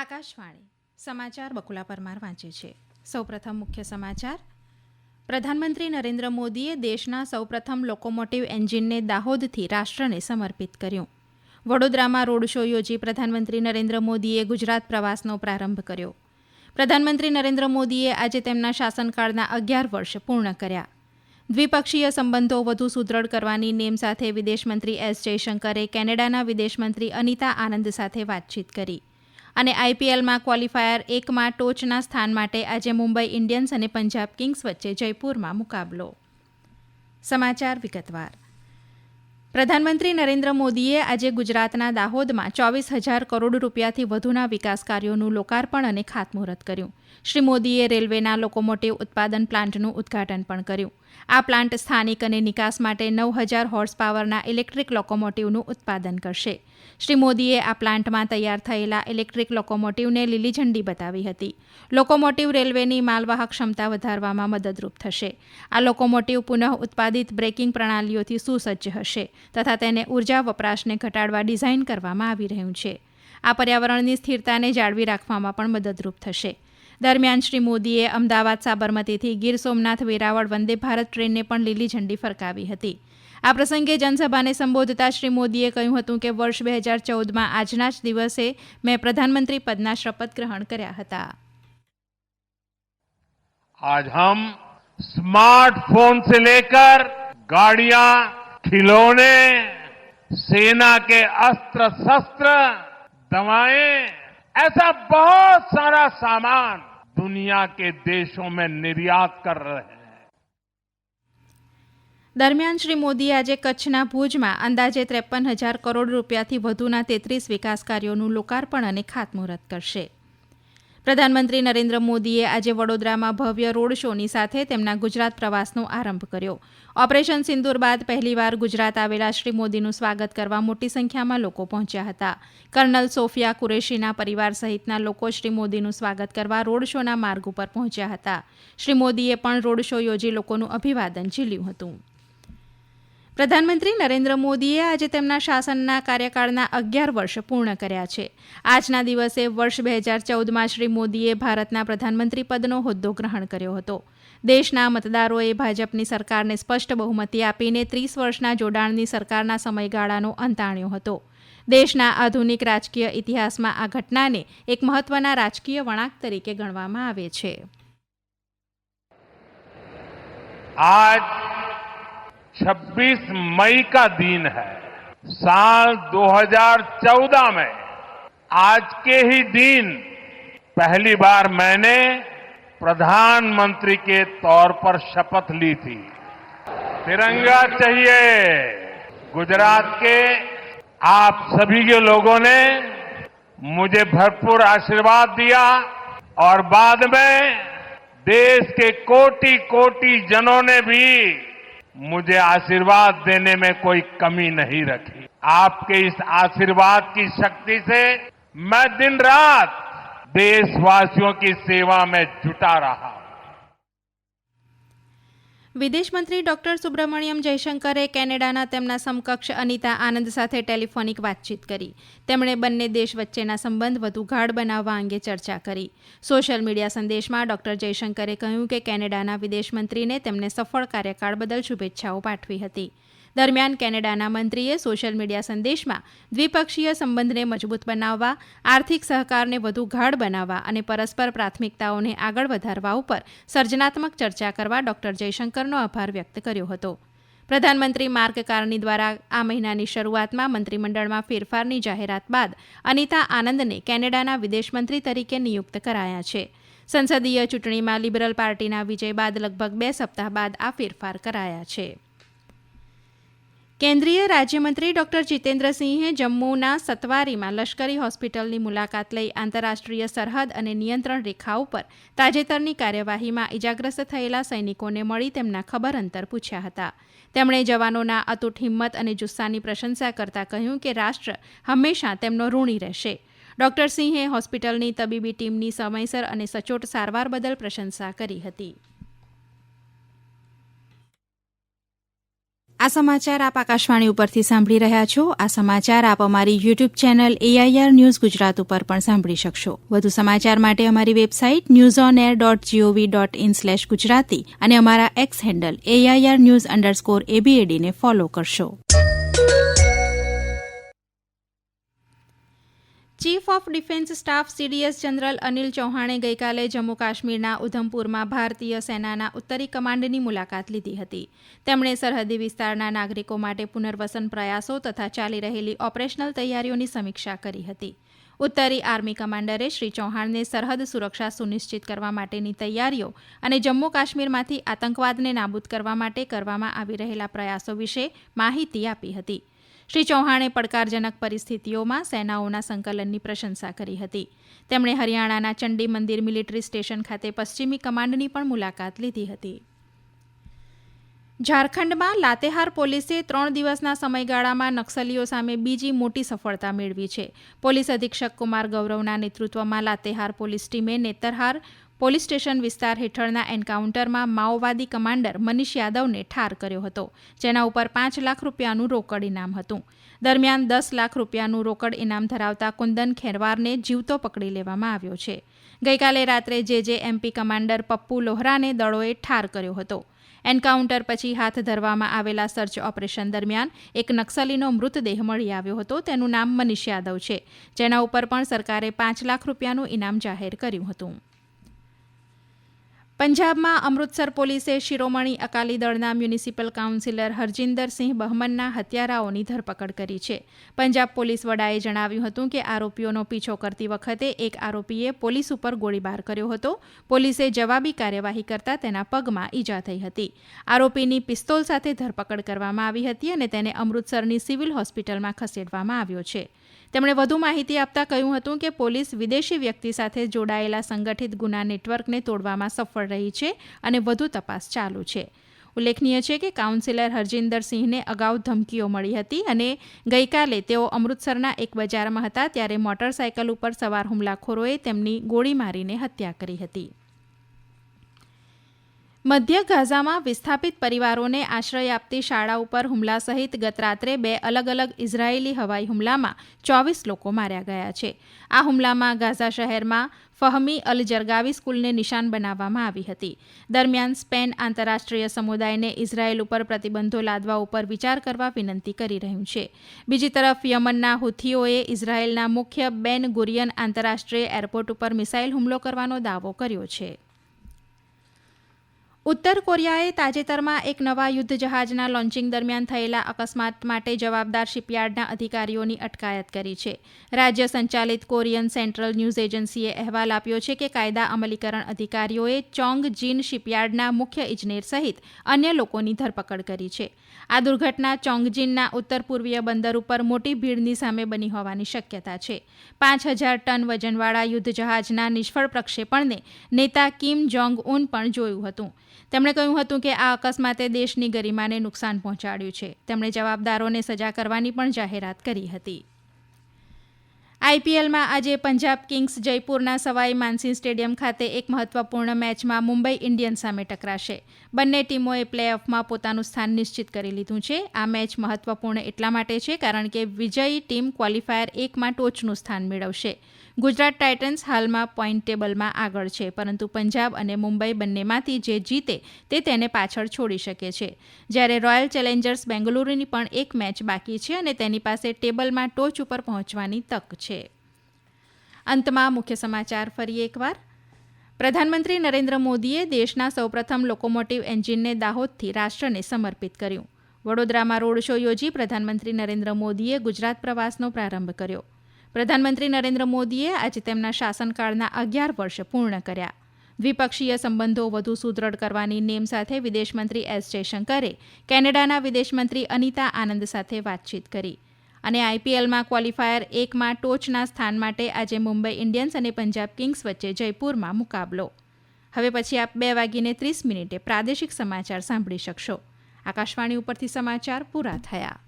આકાશવાણી સમાચાર બકુલા પરમાર વાંચે છે. સૌપ્રથમ મુખ્ય સમાચાર. પ્રધાનમંત્રી નરેન્દ્ર મોદીએ દેશના સૌપ્રથમ લોકોમોટિવ એન્જિનને દાહોદથી રાષ્ટ્રને સમર્પિત કર્યું. વડોદરામાં રોડ શો યોજી પ્રધાનમંત્રી નરેન્દ્ર મોદીએ ગુજરાત પ્રવાસનો પ્રારંભ કર્યો. પ્રધાનમંત્રી નરેન્દ્ર મોદીએ આજે તેમના શાસનકાળના 11 વર્ષ પૂર્ણ કર્યા. દ્વિપક્ષીય સંબંધો વધુ સુદૃઢ કરવાની નેમ સાથે વિદેશમંત્રી એસ જયશંકરે કેનેડાના વિદેશમંત્રી અનિતા આનંદ સાથે વાતચીત કરી. અને આઈપીએલમાં ક્વોલિફાયર 1માં ટોચના સ્થાન માટે આજે મુંબઈ ઇન્ડિયન્સ અને પંજાબ કિંગ્સ વચ્ચે જયપુરમાં મુકાબલો. સમાચાર વિગતવાર. પ્રધાનમંત્રી નરેન્દ્ર મોદીએ આજે ગુજરાતના દાહોદમાં 24,000 કરોડ રૂપિયાથી વધુના વિકાસ કાર્યોનું લોકાર્પણ અને ખાતમુહૂર્ત કર્યું. શ્રી મોદીએ રેલવેના લોકોમોટિવ ઉત્પાદન પ્લાન્ટનું ઉદ્ઘાટન પણ કર્યું. આ પ્લાન્ટ સ્થાનિક અને નિકાસ માટે 9,000 હોર્સ પાવરના ઇલેક્ટ્રિક લોકોમોટિવનું ઉત્પાદન કરશે. શ્રી મોદીએ આ પ્લાન્ટમાં તૈયાર થયેલા ઇલેક્ટ્રિક લોકોમોટિવને લીલી ઝંડી બતાવી હતી. લોકોમોટિવ રેલવેની માલવાહક ક્ષમતા વધારવામાં મદદરૂપ થશે. આ લોકોમોટિવ પુનઃ ઉત્પાદિત બ્રેકિંગ પ્રણાલીઓથી સુસજ્જ હશે તથા તેને ઉર્જા વપરાશને ઘટાડવા ડિઝાઇન કરવામાં આવી રહ્યું છે. આ પર્યાવરણની સ્થિરતાને જાળવી રાખવામાં પણ મદદરૂપ થશે. દરમિયાન શ્રી મોદીએ અમદાવાદ સાબરમતીથી ગીર સોમનાથ વેરાવળ વંદે ભારત ટ્રેનને પણ લીલી ઝંડી ફરકાવી હતી. આ પ્રસંગે જનસભાને સંબોધતા શ્રી મોદીએ કહ્યું હતું કે વર્ષ 2014માં આજના જ દિવસે મેં પ્રધાનમંત્રી પદના શપથ ગ્રહણ કર્યા હતા. आज हम स्मार्टफोन से लेकर गाड़ियां, खिलौने, सेना के अस्त्र शस्त्र, दवाएं, ऐसा बहुत सारा सामान दुनिया के देशों में निर्यात कर रहे हैं. દરમિયાન શ્રી મોદી આજે કચ્છના ભુજમાં અંદાજે 53,000 કરોડ રૂપિયાથી વધુના 33 વિકાસ કાર્યોનું લોકાર્પણ અને ખાતમુહૂર્ત કરશે. પ્રધાનમંત્રી નરેન્દ્ર મોદીએ આજે વડોદરામાં ભવ્ય રોડ શોની સાથે તેમના ગુજરાત પ્રવાસનો આરંભ કર્યો. ઓપરેશન સિંદૂર બાદ પહેલીવાર ગુજરાત આવેલા શ્રી મોદીનું સ્વાગત કરવા મોટી સંખ્યામાં લોકો પહોંચ્યા હતા. કર્નલ સોફિયા કુરેશીના પરિવાર સહિતના લોકો શ્રી મોદીનું સ્વાગત કરવા રોડ શોના માર્ગ ઉપર પહોંચ્યા હતા. શ્રી મોદીએ પણ રોડ શો યોજી લોકોનું અભિવાદન ઝીલ્યું હતું. પ્રધાનમંત્રી નરેન્દ્ર મોદીએ આજે તેમના શાસનના કાર્યકાળના 11 વર્ષ પૂર્ણ કર્યા છે. આજના દિવસે વર્ષ 2014માં શ્રી મોદીએ ભારતના પ્રધાનમંત્રી પદનો હોદ્દો ગ્રહણ કર્યો હતો. દેશના મતદારોએ ભાજપની સરકારને સ્પષ્ટ બહુમતી આપીને 30 વર્ષના જોડાણની સરકારના સમયગાળાનો અંત આણ્યો હતો. દેશના આધુનિક રાજકીય ઇતિહાસમાં આ ઘટનાને એક મહત્વના રાજકીય વળાંક તરીકે ગણવામાં આવે છે. आज 26 मई का दिन है. साल 2014 में आज के ही दिन पहली बार मैंने प्रधानमंत्री के तौर पर शपथ ली थी. तिरंगा चाहिए. गुजरात के आप सभी के लोगों ने मुझे भरपूर आशीर्वाद दिया और बाद में देश के कोटि कोटि जनों ने भी मुझे आशीर्वाद देने में कोई कमी नहीं रखी. आपके इस आशीर्वाद की शक्ति से मैं दिन रात देशवासियों की सेवा में जुटा रहा. વિદેશ મંત્રી ડોક્ટર સુબ્રમણ્યમ જયશંકરે કેનેડાના તેમના સમકક્ષ અનિતા આનંદ સાથે ટેલિફોનિક વાતચીત કરી. તેમણે બંને દેશ વચ્ચેના સંબંધ વધુ ગાઢ બનાવવા અંગે ચર્ચા કરી. સોશિયલ મીડિયા સંદેશમાં ડોક્ટર જયશંકરે કહ્યું કે કેનેડાના વિદેશ મંત્રીને તેમને સફળ કાર્યકાળ બદલ શુભેચ્છાઓ પાઠવી હતી. દરમિયાન કેનેડાના મંત્રીએ સોશિયલ મીડિયા સંદેશમાં દ્વિપક્ષીય સંબંધને મજબૂત બનાવવા, આર્થિક સહકારને વધુ ગાઢ બનાવવા અને પરસ્પર પ્રાથમિકતાઓને આગળ વધારવા ઉપર સર્જનાત્મક ચર્ચા કરવા ડોક્ટર જયશંકરનો આભાર વ્યક્ત કર્યો હતો. પ્રધાનમંત્રી માર્ક કાર્ની દ્વારા આ મહિનાની શરૂઆતમાં મંત્રીમંડળમાં ફેરફારની જાહેરાત બાદ અનિતા આનંદને કેનેડાના વિદેશમંત્રી તરીકે નિયુક્ત કરાયા છે. સંસદીય ચૂંટણીમાં લિબરલ પાર્ટીના વિજય બાદ લગભગ 2 સપ્તાહ બાદ આ ફેરફાર કરાયા છે. કેન્દ્રીય રાજ્યમંત્રી ડોક્ટર જીતેન્દ્રસિંહે જમ્મુના સતવારીમાં લશ્કરી હોસ્પિટલની મુલાકાત લઈ આંતરરાષ્ટ્રીય સરહદ અને નિયંત્રણ રેખા ઉપર તાજેતરની કાર્યવાહીમાં ઇજાગ્રસ્ત થયેલા સૈનિકોને મળી તેમના ખબર અંતર પૂછ્યા હતા. તેમણે જવાનોના અતૂટ હિંમત અને જુસ્સાની પ્રશંસા કરતા કહ્યું કે રાષ્ટ્ર હંમેશા તેમનો ઋણી રહેશે. ડોક્ટર સિંહે હોસ્પિટલની તબીબી ટીમની સમયસર અને સચોટ સારવાર બદલ પ્રશંસા કરી હતી. આ સમાચાર આપ આકાશવાણી ઉપરથી સાંભળી રહ્યા છો. આ સમાચાર આપ અમારી YouTube channel AIR news Gujarat ઉપર પણ સાંભળી શકશો. વધુ સમાચાર માટે અમારી વેબસાઇટ newsonair.gov.in/gujarati અને અમારા એક્સ હેન્ડલ AIR_news_ABAD ને ફોલો કરશો. Chief of defence staff CDS general Anil ચૌહાણે ગઈકાલે જમ્મુ કાશ્મીરના ઉધમપુરમાં ભારતીય સેનાના ઉત્તરી કમાન્ડની મુલાકાત લીધી હતી. તેમણે સરહદી વિસ્તારના નાગરિકો માટે પુનર્વસન પ્રયાસો તથા ચાલી રહેલી ઓપરેશનલ તૈયારીઓની સમીક્ષા કરી હતી. ઉત્તરી આર્મી કમાન્ડરે શ્રી ચૌહાણને સરહદ સુરક્ષા સુનિશ્ચિત કરવા માટેની તૈયારીઓ અને જમ્મુ કાશ્મીરમાંથી આતંકવાદને નાબૂદ કરવા માટે કરવામાં આવી રહેલા પ્રયાસો વિશે માહિતી આપી હતી. શ્રી ચૌહાણે પડકારજનક પરિસ્થિતિઓમાં સેનાઓના સંકલનની પ્રશંસા કરી હતી. તેમણે હરિયાણાના ચંડી મંદિર મિલિટરી સ્ટેશન ખાતે પશ્ચિમી કમાન્ડની પણ મુલાકાત લીધી હતી. ઝારખંડમાં લાતેહાર પોલીસે 3 દિવસના સમયગાળામાં નક્સલીઓ સામે બીજી મોટી સફળતા મેળવી છે. પોલીસ અધિક્ષક કુમાર ગૌરવના નેતૃત્વમાં લાતેહાર પોલીસ ટીમે નેતરહાર પોલીસ સ્ટેશન વિસ્તાર હેઠળના એન્કાઉન્ટરમાં માઓવાદી કમાન્ડર મનીષ યાદવને ઠાર કર્યો હતો, જેના ઉપર 5 લાખ રૂપિયાનું રોકડ ઇનામ હતું. દરમિયાન 10 લાખ રૂપિયાનું રોકડ ઇનામ ધરાવતા કુંદન ખેરવારને જીવતો પકડી લેવામાં આવ્યો છે. ગઈકાલે રાત્રે JJMP કમાન્ડર પપ્પુ લોહરાને દળોએ ઠાર કર્યો હતો. એન્કાઉન્ટર પછી હાથ ધરવામાં આવેલા સર્ચ ઓપરેશન દરમિયાન એક નક્સલીનો મૃતદેહ મળી આવ્યો હતો. તેનું નામ મનીષ યાદવ છે, જેના ઉપર પણ સરકારે 5 લાખ રૂપિયાનું ઇનામ જાહેર કર્યું હતું. પંજાબમાં અમૃતસર પોલીસે શિરોમણી અકાલી દળના મ્યુનિસિપલ કાઉન્સિલર હરજિંદરસિંહ બહમનના હત્યારાઓની ધરપકડ કરી છે. પંજાબ પોલીસ વડાએ જણાવ્યું હતું કે આરોપીઓનો પીછો કરતી વખતે એક આરોપીએ પોલીસ ઉપર ગોળીબાર કર્યો હતો. પોલીસે જવાબી કાર્યવાહી કરતા તેના પગમાં ઈજા થઈ હતી. આરોપીની પિસ્તોલ સાથે ધરપકડ કરવામાં આવી હતી અને તેને અમૃતસરની સિવિલ હોસ્પિટલમાં ખસેડવામાં આવ્યો છે. તેમણે વધુ માહિતી આપતા કહ્યું હતું કે પોલીસ વિદેશી વ્યક્તિ સાથે જોડાયેલા સંગઠિત ગુના નેટવર્કને તોડવામાં સફળ રહી છે અને વધુ તપાસ ચાલુ છે. ઉલ્લેખનીય છે કે કાઉન્સિલર હરજિંદરસિંહને અગાઉ ધમકીઓ મળી હતી અને ગઈકાલે તેઓ અમૃતસરના એક બજારમાં હતા ત્યારે મોટરસાયકલ ઉપર સવાર હુમલાખોરોએ તેમની ગોળી મારીને હત્યા કરી હતી. મધ્ય ગાઝામાં વિસ્થાપિત પરિવારોને આશ્રય આપતી શાળા ઉપર હુમલા સહિત ગત રાત્રે 2 અલગ અલગ ઇઝરાયેલી હવાઈ હુમલામાં 24 લોકો માર્યા ગયા છે. આ હુમલામાં ગાઝા શહેરમાં ફહમી અલ જરગાવી સ્કૂલને નિશાન બનાવવામાં આવી હતી. દરમિયાન સ્પેન આંતરરાષ્ટ્રીય સમુદાયને ઇઝરાયેલ ઉપર પ્રતિબંધો લાદવા ઉપર વિચાર કરવા વિનંતી કરી રહ્યું છે. બીજી તરફ યમનના હુથીઓએ ઇઝરાયેલના મુખ્ય બેન ગુરિયન આંતરરાષ્ટ્રીય એરપોર્ટ ઉપર મિસાઇલ હુમલો કરવાનો દાવો કર્યો છે. ઉત્તર કોરિયાએ તાજેતરમાં એક નવા યુદ્ધ જહાજના લોન્ચિંગ દરમિયાન થયેલા અકસ્માત માટે જવાબદાર શિપયાર્ડના અધિકારીઓની અટકાયત કરી છે. રાજ્ય સંચાલિત કોરિયન સેન્ટ્રલ ન્યૂઝ એજન્સીએ અહેવાલ આપ્યો છે કે કાયદા અમલીકરણ અધિકારીઓએ ચોંગ જીન શિપયાર્ડના મુખ્ય ઇજનેર સહિત અન્ય લોકોની ધરપકડ કરી છે. આ દુર્ઘટના ચોંગજીનના ઉત્તર પૂર્વીય બંદર ઉપર મોટી ભીડની સામે બની હોવાની શક્યતા છે. 5000 ટન વજનવાળા યુદ્ધ જહાજના નિષ્ફળ પ્રક્ષેપણને નેતા કિમ જોંગ ઉન પણ જોયું હતું. તેમણે કહ્યું હતું કે આ અકસ્માતે દેશની ગરિમાને નુકસાન પહોંચાડ્યું છે. તેમણે જવાબદારોને સજા કરવાની પણ જાહેરાત કરી હતી. IPLમાં આજે પંજાબ કિંગ્સ જયપુરના સવાઈ માનસિંહ સ્ટેડિયમ ખાતે એક મહત્વપૂર્ણ મેચમાં મુંબઈ ઇન્ડિયન્સ સામે ટકરાશે. બંને ટીમોએ પ્લેઓફમાં પોતાનું સ્થાન નિશ્ચિત કરી લીધું છે. આ મેચ મહત્વપૂર્ણ એટલા માટે છે કારણ કે વિજયી ટીમ ક્વોલિફાયર 1માં ટોચનું સ્થાન મેળવશે. ગુજરાત ટાઇટન્સ હાલમાં પોઈન્ટ ટેબલમાં આગળ છે, પરંતુ પંજાબ અને મુંબઈ બંનેમાંથી જે જીતે તે તેને પાછળ છોડી શકે છે. જ્યારે રોયલ ચેલેન્જર્સ બેંગલુરુની પણ એક મેચ બાકી છે અને તેની પાસે ટેબલમાં ટોચ ઉપર પહોંચવાની તક છે. અંતમાં મુખ્ય સમાચાર ફરી એકવાર. પ્રધાનમંત્રી નરેન્દ્ર મોદીએ દેશના સૌપ્રથમ લોકોમોટિવ એન્જિનને દાહોદથી રાષ્ટ્રને સમર્પિત કર્યું. વડોદરામાં રોડ શો યોજી પ્રધાનમંત્રી નરેન્દ્ર મોદીએ ગુજરાત પ્રવાસનો પ્રારંભ કર્યો. પ્રધાનમંત્રી નરેન્દ્ર મોદીએ આજે તેમના શાસનકાળના 11 વર્ષ પૂર્ણ કર્યા. દ્વિપક્ષીય સંબંધો વધુ સુદૃઢ કરવાની નેમ સાથે વિદેશમંત્રી S જયશંકરે કેનેડાના વિદેશમંત્રી અનિતા આનંદ સાથે વાતચીત કરી. અને IPLમાં ક્વોલિફાયર 1માં ટોચના સ્થાન માટે આજે મુંબઈ ઇન્ડિયન્સ અને પંજાબ કિંગ્સ વચ્ચે જયપુરમાં મુકાબલો. હવે પછી આપ 2:30 પ્રાદેશિક સમાચાર સાંભળી શકશો. આકાશવાણી ઉપરથી સમાચાર પૂરા થયા.